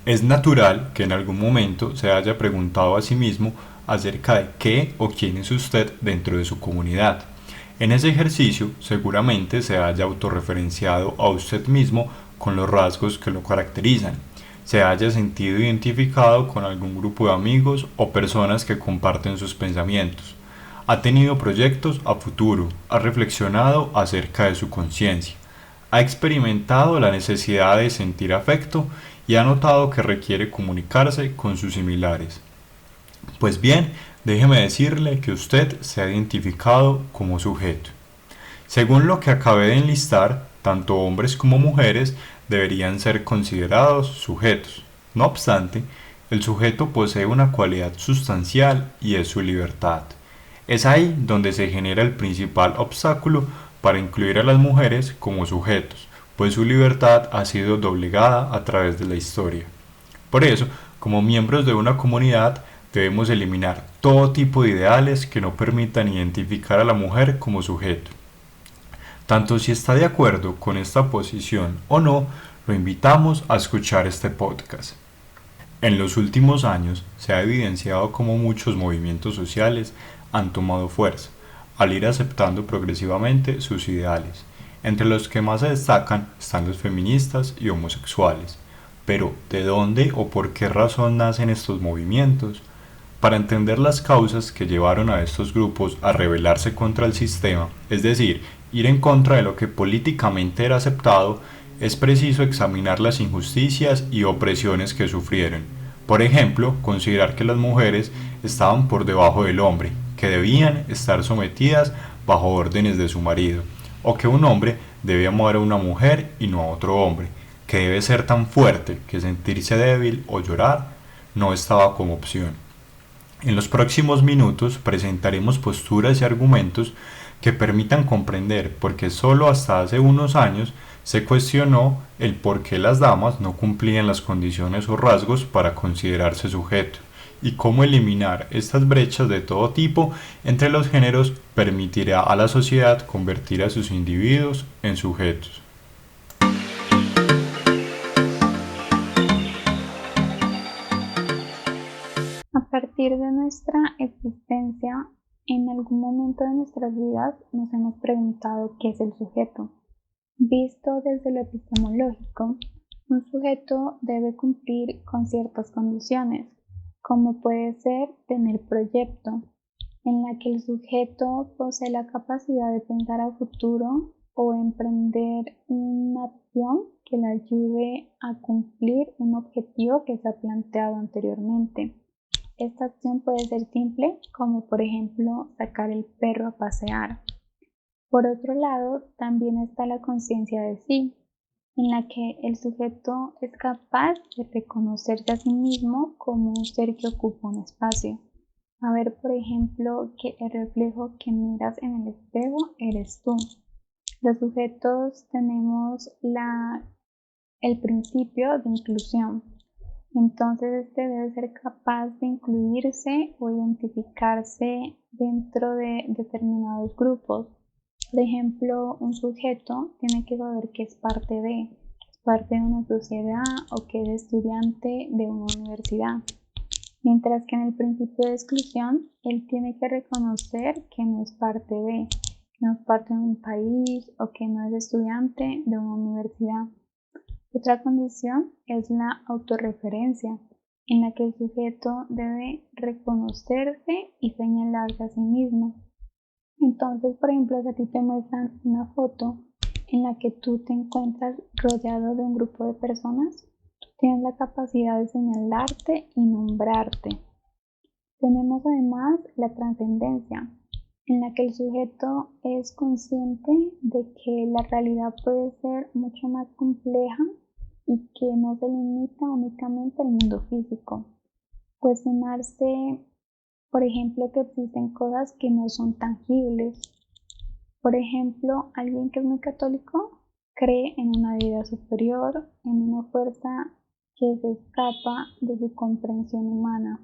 Es natural que en algún momento se haya preguntado a sí mismo acerca de qué o quién es usted dentro de su comunidad. En ese ejercicio seguramente se haya autorreferenciado a usted mismo con los rasgos que lo caracterizan, se haya sentido identificado con algún grupo de amigos o personas que comparten sus pensamientos, ha tenido proyectos a futuro, ha reflexionado acerca de su conciencia, ha experimentado la necesidad de sentir afecto y ha notado que requiere comunicarse con sus similares. Pues bien, déjeme decirle que usted se ha identificado como sujeto. Según lo que acabé de enlistar, tanto hombres como mujeres deberían ser considerados sujetos. No obstante, el sujeto posee una cualidad sustancial y es su libertad. Es ahí donde se genera el principal obstáculo para incluir a las mujeres como sujetos, pues su libertad ha sido doblegada a través de la historia. Por eso, como miembros de una comunidad, debemos eliminar todo tipo de ideales que no permitan identificar a la mujer como sujeto. Tanto si está de acuerdo con esta posición o no, lo invitamos a escuchar este podcast. En los últimos años se ha evidenciado cómo muchos movimientos sociales han tomado fuerza, al ir aceptando progresivamente sus ideales. Entre los que más se destacan están los feministas y homosexuales. Pero, ¿de dónde o por qué razón nacen estos movimientos? Para entender las causas que llevaron a estos grupos a rebelarse contra el sistema, es decir, ir en contra de lo que políticamente era aceptado, es preciso examinar las injusticias y opresiones que sufrieron. Por ejemplo, considerar que las mujeres estaban por debajo del hombre, que debían estar sometidas bajo órdenes de su marido, o que un hombre debe amar a una mujer y no a otro hombre, que debe ser tan fuerte que sentirse débil o llorar no estaba como opción. En los próximos minutos presentaremos posturas y argumentos que permitan comprender por qué solo hasta hace unos años se cuestionó el por qué las damas no cumplían las condiciones o rasgos para considerarse sujeto, y cómo eliminar estas brechas de todo tipo entre los géneros permitirá a la sociedad convertir a sus individuos en sujetos. A partir de nuestra existencia, en algún momento de nuestras vidas nos hemos preguntado qué es el sujeto. Visto desde lo epistemológico, un sujeto debe cumplir con ciertas condiciones, como puede ser tener proyecto, en la que el sujeto posee la capacidad de pensar a futuro o emprender una acción que le ayude a cumplir un objetivo que se ha planteado anteriormente. Esta acción puede ser simple, como por ejemplo sacar el perro a pasear. Por otro lado, también está la conciencia de sí, en la que el sujeto es capaz de reconocerse a sí mismo como un ser que ocupa un espacio. A ver, por ejemplo, que el reflejo que miras en el espejo eres tú. Los sujetos tenemos el principio de inclusión. Entonces, este debe ser capaz de incluirse o identificarse dentro de determinados grupos. Por ejemplo, un sujeto tiene que saber que es parte de una sociedad o que es estudiante de una universidad. Mientras que en el principio de exclusión, él tiene que reconocer que no es parte que no es parte de un país o que no es estudiante de una universidad. Otra condición es la autorreferencia, en la que el sujeto debe reconocerse y señalarse a sí mismo. Entonces, por ejemplo, si a ti te muestran una foto en la que tú te encuentras rodeado de un grupo de personas, tú tienes la capacidad de señalarte y nombrarte. Tenemos además la trascendencia, en la que el sujeto es consciente de que la realidad puede ser mucho más compleja y que no se limita únicamente al mundo físico. Cuestionarse, por ejemplo, que existen cosas que no son tangibles. Por ejemplo, alguien que es muy católico cree en una vida superior, en una fuerza que se escapa de su comprensión humana.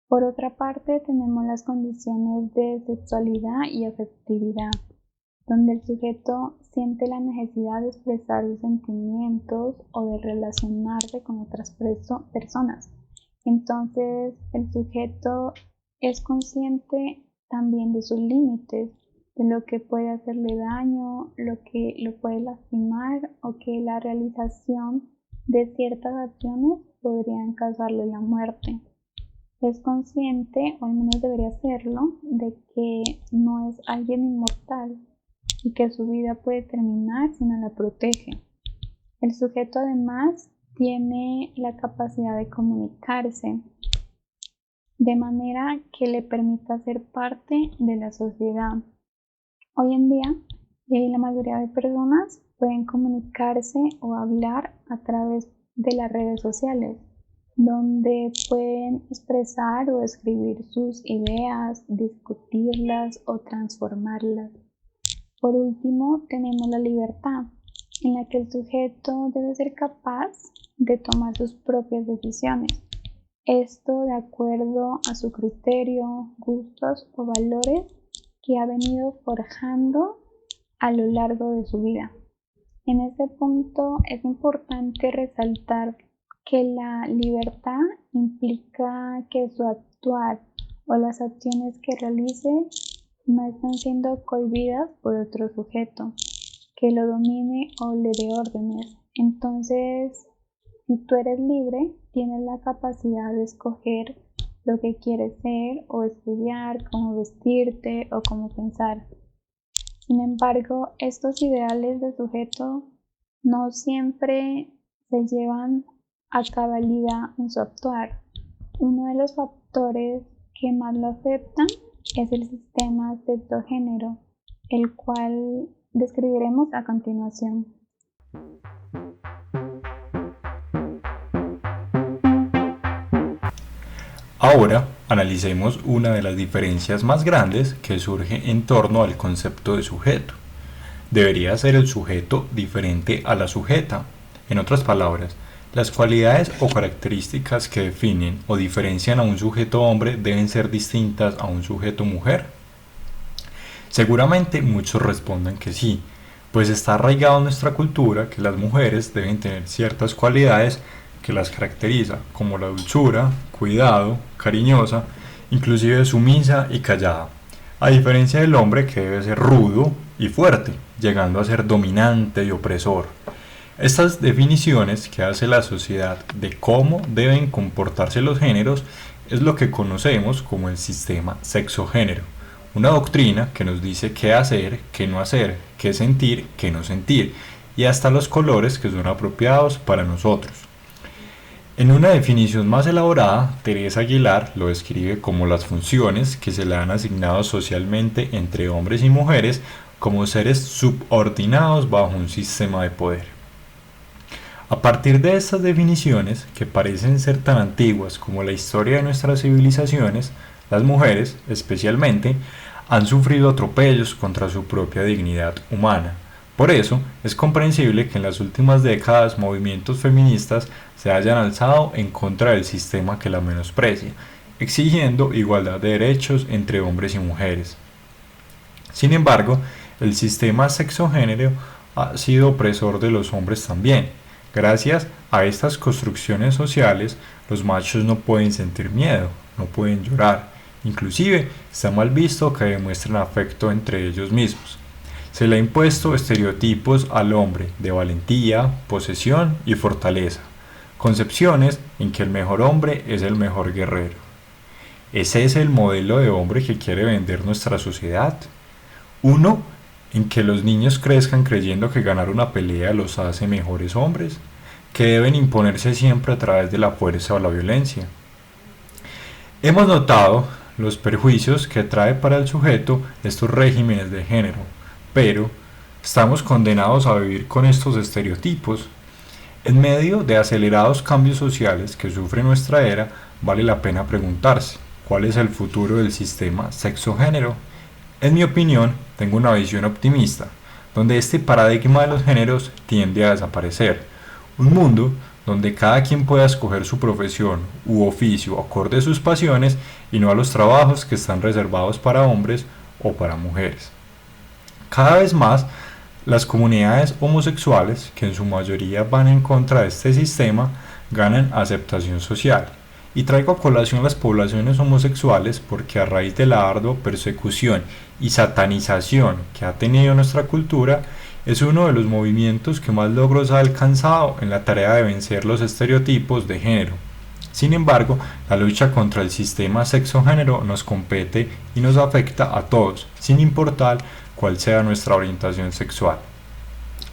Por otra parte, tenemos las condiciones de sexualidad y afectividad. donde el sujeto siente la necesidad de expresar sus sentimientos o de relacionarse con otras personas. Entonces, el sujeto es consciente también de sus límites, de lo que puede hacerle daño, lo que lo puede lastimar o que la realización de ciertas acciones podrían causarle la muerte. Es consciente, o al menos debería serlo, de que no es alguien inmortal y que su vida puede terminar si no la protege. El sujeto además tiene la capacidad de comunicarse de manera que le permita ser parte de la sociedad. Hoy en día, la mayoría de personas pueden comunicarse o hablar a través de las redes sociales, donde pueden expresar o escribir sus ideas, discutirlas o transformarlas. Por último, tenemos la libertad, en la que el sujeto debe ser capaz de tomar sus propias decisiones. Esto de acuerdo a su criterio, gustos o valores que ha venido forjando a lo largo de su vida. En este punto es importante resaltar que la libertad implica que su actuar o las acciones que realice no están siendo cohibidas por otro sujeto que lo domine o le dé órdenes. Entonces, si tú eres libre, tienes la capacidad de escoger lo que quieres ser o estudiar, cómo vestirte o cómo pensar. Sin embargo, estos ideales de sujeto no siempre se llevan a cabalidad en su actuar. Uno de los factores que más lo afectan es el sistema sexogénero, el cual describiremos a continuación. Ahora analicemos una de las diferencias más grandes que surge en torno al concepto de sujeto. Debería ser el sujeto diferente a la sujeta. En otras palabras, las cualidades o características que definen o diferencian a un sujeto hombre deben ser distintas a un sujeto mujer. Seguramente muchos respondan que sí, pues está arraigado en nuestra cultura que las mujeres deben tener ciertas cualidades que las caracteriza, como la dulzura, cuidado, cariñosa, inclusive sumisa y callada, a diferencia del hombre que debe ser rudo y fuerte, llegando a ser dominante y opresor. Estas definiciones que hace la sociedad de cómo deben comportarse los géneros es lo que conocemos como el sistema sexogénero, una doctrina que nos dice qué hacer, qué no hacer, qué sentir, qué no sentir, y hasta los colores que son apropiados para nosotros. En una definición más elaborada, Teresa Aguilar lo describe como las funciones que se le han asignado socialmente entre hombres y mujeres como seres subordinados bajo un sistema de poder. A partir de estas definiciones, que parecen ser tan antiguas como la historia de nuestras civilizaciones, las mujeres, especialmente, han sufrido atropellos contra su propia dignidad humana. Por eso, es comprensible que en las últimas décadas movimientos feministas se hayan alzado en contra del sistema que la menosprecia, exigiendo igualdad de derechos entre hombres y mujeres. Sin embargo, el sistema sexogénero ha sido opresor de los hombres también. Gracias a estas construcciones sociales, los machos no pueden sentir miedo, no pueden llorar, inclusive está mal visto que demuestren afecto entre ellos mismos. Se le ha impuesto estereotipos al hombre de valentía, posesión y fortaleza, concepciones en que el mejor hombre es el mejor guerrero. ¿Ese es el modelo de hombre que quiere vender nuestra sociedad? Uno en que los niños crezcan creyendo que ganar una pelea los hace mejores hombres, que deben imponerse siempre a través de la fuerza o la violencia. Hemos notado los perjuicios que trae para el sujeto estos regímenes de género, pero ¿estamos condenados a vivir con estos estereotipos? En medio de acelerados cambios sociales que sufre nuestra era, vale la pena preguntarse, ¿cuál es el futuro del sistema sexogénero? En mi opinión, tengo una visión optimista, donde este paradigma de los géneros tiende a desaparecer. Un mundo donde cada quien pueda escoger su profesión u oficio acorde a sus pasiones y no a los trabajos que están reservados para hombres o para mujeres. Cada vez más, las comunidades homosexuales, que en su mayoría van en contra de este sistema, ganan aceptación social. Y traigo a colación las poblaciones homosexuales porque a raíz de la ardua persecución y satanización que ha tenido nuestra cultura, es uno de los movimientos que más logros ha alcanzado en la tarea de vencer los estereotipos de género. Sin embargo, la lucha contra el sistema sexo-género nos compete y nos afecta a todos, sin importar cuál sea nuestra orientación sexual.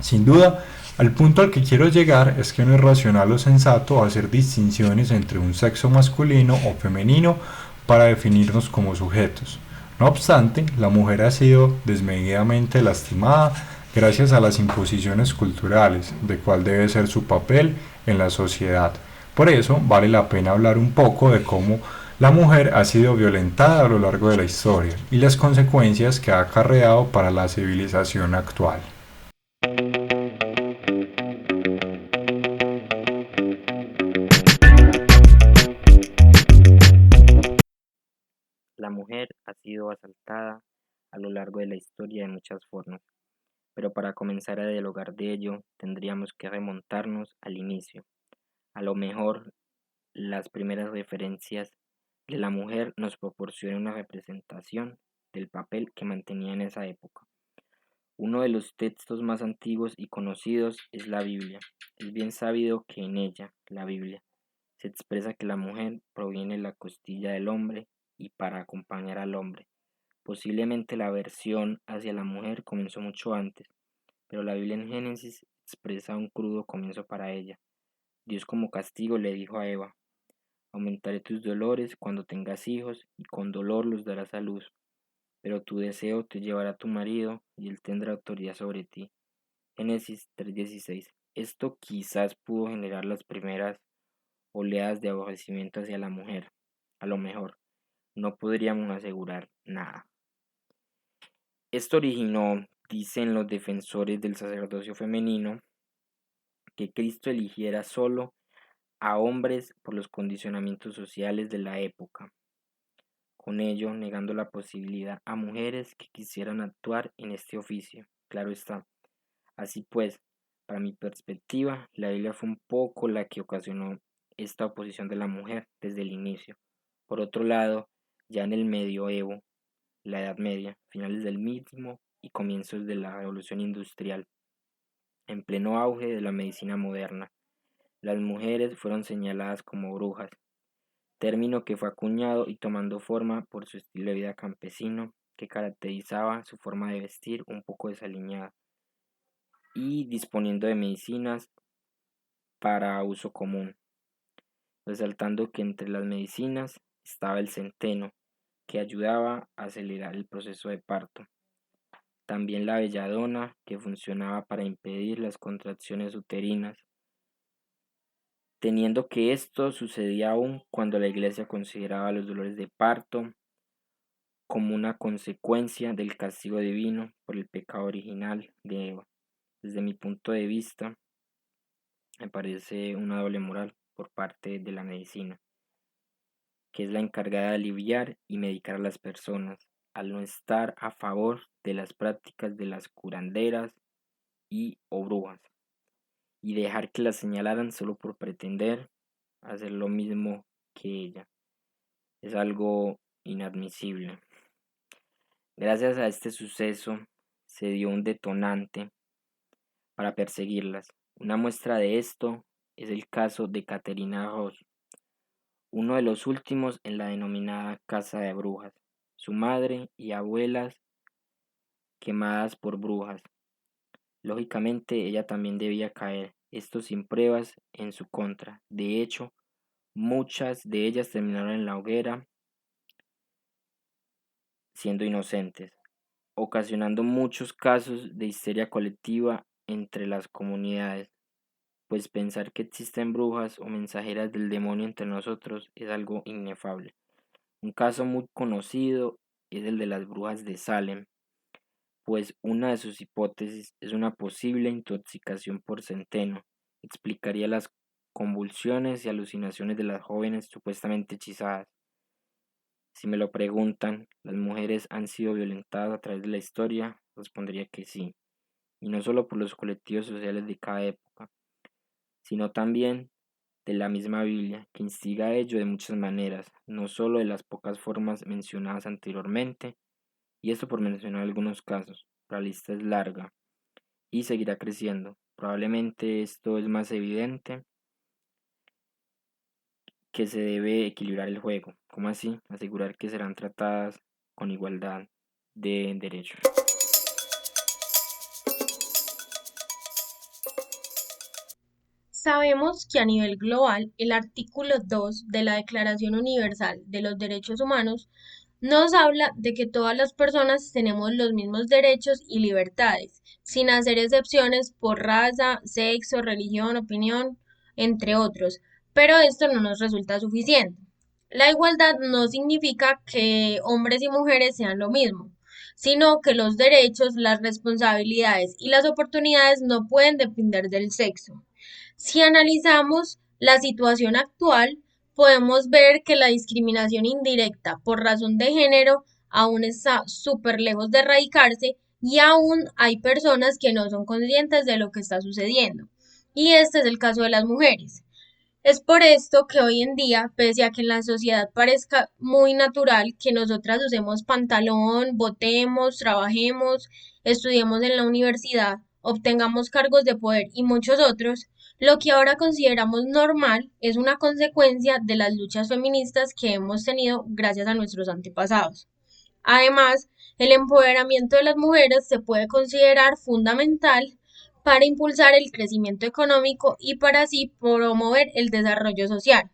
Sin duda, al punto al que quiero llegar es que no es racional o sensato hacer distinciones entre un sexo masculino o femenino para definirnos como sujetos. No obstante, la mujer ha sido desmedidamente lastimada gracias a las imposiciones culturales de cuál debe ser su papel en la sociedad. Por eso vale la pena hablar un poco de cómo la mujer ha sido violentada a lo largo de la historia y las consecuencias que ha acarreado para la civilización actual. La mujer ha sido asaltada a lo largo de la historia de muchas formas, pero para comenzar a dialogar de ello tendríamos que remontarnos al inicio. A lo mejor las primeras referencias de la mujer nos proporcionan una representación del papel que mantenía en esa época. Uno de los textos más antiguos y conocidos es la Biblia. Es bien sabido que en ella, la Biblia, se expresa que la mujer proviene de la costilla del hombre y para acompañar al hombre. Posiblemente la versión hacia la mujer comenzó mucho antes, pero la Biblia en Génesis expresa un crudo comienzo para ella. Dios como castigo le dijo a Eva: aumentaré tus dolores cuando tengas hijos y con dolor los darás a luz, pero tu deseo te llevará a tu marido y él tendrá autoridad sobre ti. Génesis 3:16. Esto quizás pudo generar las primeras oleadas de aborrecimiento hacia la mujer. A lo mejor, no podríamos asegurar nada. Esto originó, dicen los defensores del sacerdocio femenino, que Cristo eligiera solo a hombres por los condicionamientos sociales de la época, con ello negando la posibilidad a mujeres que quisieran actuar en este oficio. Claro está. Así pues, para mi perspectiva, la Biblia fue un poco la que ocasionó esta oposición de la mujer desde el inicio. Por otro lado, ya en el medioevo, la Edad Media, finales del mismo y comienzos de la Revolución Industrial, en pleno auge de la medicina moderna, las mujeres fueron señaladas como brujas, término que fue acuñado y tomando forma por su estilo de vida campesino que caracterizaba su forma de vestir un poco desaliñada y disponiendo de medicinas para uso común, resaltando que entre las medicinas estaba el centeno, que ayudaba a acelerar el proceso de parto. También la belladona, que funcionaba para impedir las contracciones uterinas, teniendo que esto sucedía aún cuando la Iglesia consideraba los dolores de parto como una consecuencia del castigo divino por el pecado original de Eva. Desde mi punto de vista, me parece una doble moral por parte de la medicina, que es la encargada de aliviar y medicar a las personas, al no estar a favor de las prácticas de las curanderas y o brujas, y dejar que las señalaran solo por pretender hacer lo mismo que ella. Es algo inadmisible. Gracias a este suceso se dio un detonante para perseguirlas. Una muestra de esto es el caso de Caterina Roche, uno de los últimos en la denominada Casa de Brujas. Su madre y abuelas quemadas por brujas. Lógicamente ella también debía caer, esto sin pruebas en su contra. De hecho, muchas de ellas terminaron en la hoguera siendo inocentes, ocasionando muchos casos de histeria colectiva entre las comunidades, pues pensar que existen brujas o mensajeras del demonio entre nosotros es algo inefable. Un caso muy conocido es el de las brujas de Salem, pues una de sus hipótesis es una posible intoxicación por centeno. Explicaría las convulsiones y alucinaciones de las jóvenes supuestamente hechizadas. Si me lo preguntan, ¿las mujeres han sido violentadas a través de la historia? Respondería que sí, y no solo por los colectivos sociales de cada época, sino también de la misma Biblia, que instiga a ello de muchas maneras, no solo de las pocas formas mencionadas anteriormente, y esto por mencionar algunos casos. La lista es larga y seguirá creciendo. Probablemente esto es más evidente que se debe equilibrar el juego. ¿Cómo así? Asegurar que serán tratadas con igualdad de derechos. Sabemos que a nivel global, el artículo 2 de la Declaración Universal de los Derechos Humanos nos habla de que todas las personas tenemos los mismos derechos y libertades, sin hacer excepciones por raza, sexo, religión, opinión, entre otros. Pero esto no nos resulta suficiente. La igualdad no significa que hombres y mujeres sean lo mismo, sino que los derechos, las responsabilidades y las oportunidades no pueden depender del sexo. Si analizamos la situación actual, podemos ver que la discriminación indirecta por razón de género aún está súper lejos de erradicarse y aún hay personas que no son conscientes de lo que está sucediendo. Y este es el caso de las mujeres. Es por esto que hoy en día, pese a que en la sociedad parezca muy natural que nosotras usemos pantalón, votemos, trabajemos, estudiemos en la universidad, obtengamos cargos de poder y muchos otros, lo que ahora consideramos normal es una consecuencia de las luchas feministas que hemos tenido gracias a nuestros antepasados. Además, el empoderamiento de las mujeres se puede considerar fundamental para impulsar el crecimiento económico y para así promover el desarrollo social.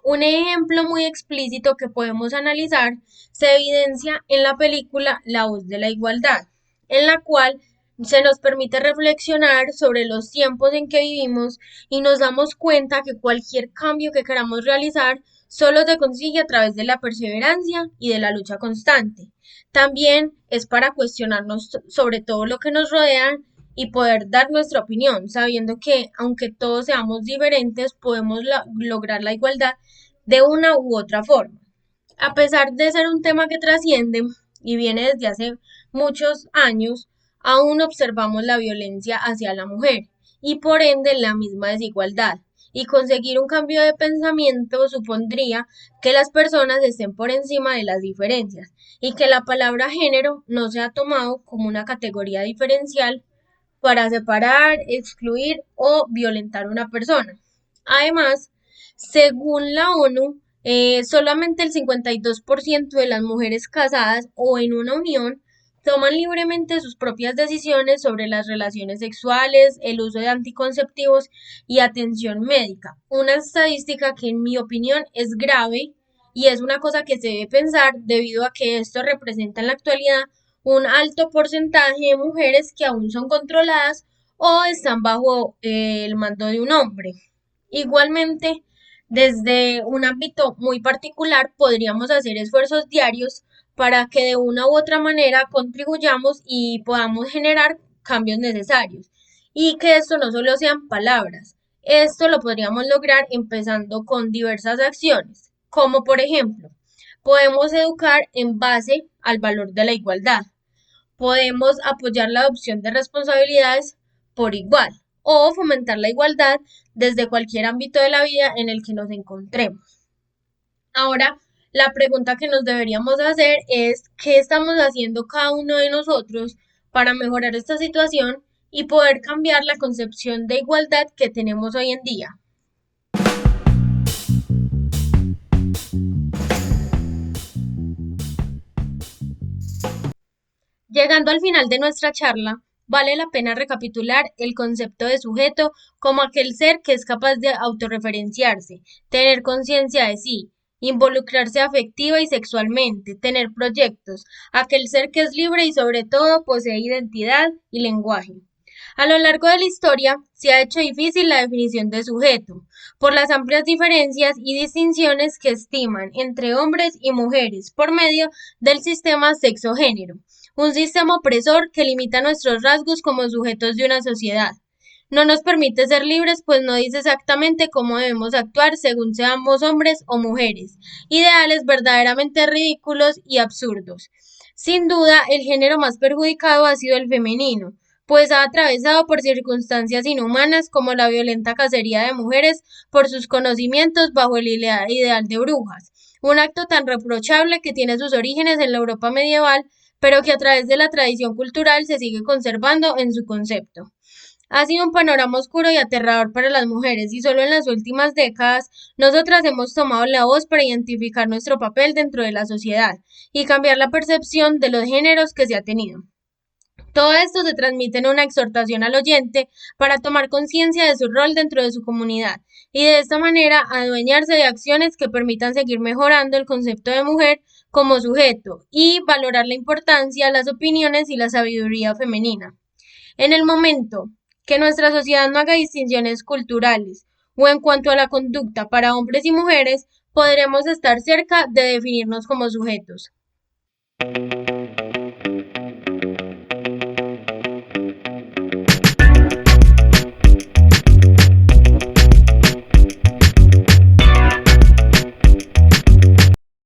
Un ejemplo muy explícito que podemos analizar se evidencia en la película La voz de la igualdad, en la cual se nos permite reflexionar sobre los tiempos en que vivimos y nos damos cuenta que cualquier cambio que queramos realizar solo se consigue a través de la perseverancia y de la lucha constante. También es para cuestionarnos sobre todo lo que nos rodea y poder dar nuestra opinión, sabiendo que aunque todos seamos diferentes, podemos lograr la igualdad de una u otra forma. A pesar de ser un tema que trasciende y viene desde hace muchos años, aún observamos la violencia hacia la mujer y por ende la misma desigualdad. Y conseguir un cambio de pensamiento supondría que las personas estén por encima de las diferencias y que la palabra género no sea tomado como una categoría diferencial para separar, excluir o violentar a una persona. Además, según la ONU, solamente el 52% de las mujeres casadas o en una unión toman libremente sus propias decisiones sobre las relaciones sexuales, el uso de anticonceptivos y atención médica. Una estadística que en mi opinión es grave y es una cosa que se debe pensar debido a que esto representa en la actualidad un alto porcentaje de mujeres que aún son controladas o están bajo el mando de un hombre. Igualmente, desde un ámbito muy particular, podríamos hacer esfuerzos diarios para que de una u otra manera contribuyamos y podamos generar cambios necesarios. Y que esto no solo sean palabras, esto lo podríamos lograr empezando con diversas acciones, como por ejemplo, podemos educar en base al valor de la igualdad. Podemos apoyar la adopción de responsabilidades por igual o fomentar la igualdad desde cualquier ámbito de la vida en el que nos encontremos. Ahora, la pregunta que nos deberíamos hacer es ¿qué estamos haciendo cada uno de nosotros para mejorar esta situación y poder cambiar la concepción de igualdad que tenemos hoy en día? Llegando al final de nuestra charla, vale la pena recapitular el concepto de sujeto como aquel ser que es capaz de autorreferenciarse, tener conciencia de sí, involucrarse afectiva y sexualmente, tener proyectos, aquel ser que es libre y sobre todo posee identidad y lenguaje. A lo largo de la historia se ha hecho difícil la definición de sujeto, por las amplias diferencias y distinciones que estiman entre hombres y mujeres por medio del sistema sexo-género, un sistema opresor que limita nuestros rasgos como sujetos de una sociedad. No nos permite ser libres, pues no dice exactamente cómo debemos actuar según seamos hombres o mujeres, ideales verdaderamente ridículos y absurdos. Sin duda, el género más perjudicado ha sido el femenino, pues ha atravesado por circunstancias inhumanas como la violenta cacería de mujeres por sus conocimientos bajo el ideal de brujas, un acto tan reprochable que tiene sus orígenes en la Europa medieval, pero que a través de la tradición cultural se sigue conservando en su concepto. Ha sido un panorama oscuro y aterrador para las mujeres, y solo en las últimas décadas nosotras hemos tomado la voz para identificar nuestro papel dentro de la sociedad y cambiar la percepción de los géneros que se ha tenido. Todo esto se transmite en una exhortación al oyente para tomar conciencia de su rol dentro de su comunidad y de esta manera adueñarse de acciones que permitan seguir mejorando el concepto de mujer como sujeto y valorar la importancia, las opiniones y la sabiduría femenina. En el momento que nuestra sociedad no haga distinciones culturales o en cuanto a la conducta para hombres y mujeres, podremos estar cerca de definirnos como sujetos.